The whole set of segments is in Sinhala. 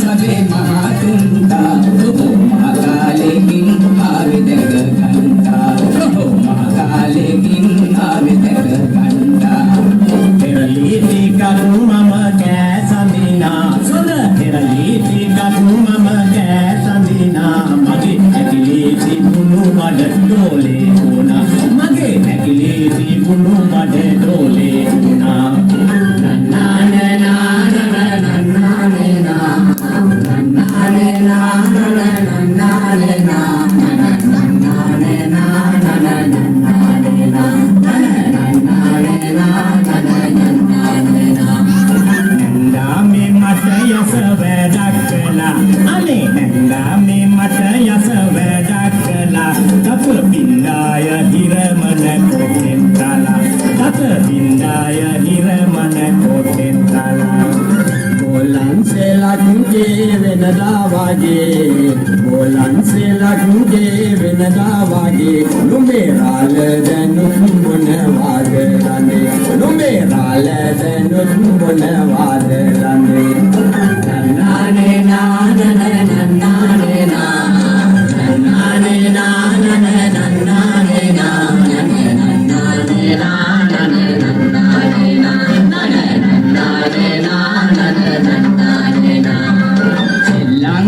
මගේ මහතුන්දා මහකාලෙකින් ආවේ දැක ගන්නා මහකාලෙකින් ආවේ දැක ගන්නා පෙරලීති කරු මම කෑසඳිනා සොඳ පෙරලීති කරු මම කෑසඳිනා මගේ ඇකිලී තිබුණු මඩ ඩෝලේ වුණා මගේ ඇකිලී තිබුණු මඩ ඩෝලේ වුණා Bolan selak muge venada wage lumberal danum bonawade rane lumberal danum bonawade rane nannane na nannane na nannane na nannane na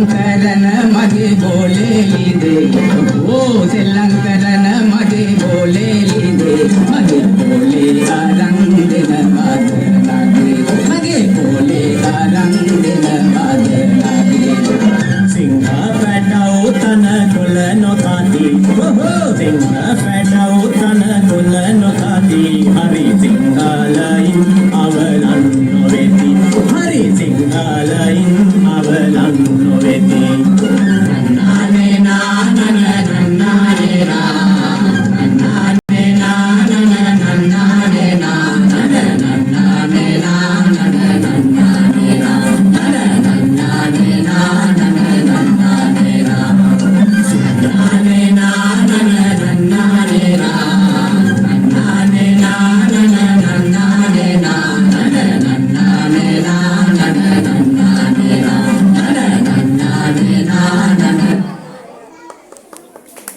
කරන මගේ බෝලේ ලිදේ ඕ සෙල්ලම් කරන මගේ බෝලේ ලිදේ මගේ බෝලේ අරන් දෙන මාතේ මගේ බෝලේ අරන් දෙන මාතේ සිංහ පැටව තන කොළ නොකාති සිංහ පැටව තන කොළ නොකාති හරි සිංහලයින් අවලන් නොවේති හරි සිංහලයින් අවලන් නොවේති නන්නනේ නා නන්නනේ නා නන්නනේ නා නන්නනේ නා නන්නනේ නා නන්නනේ na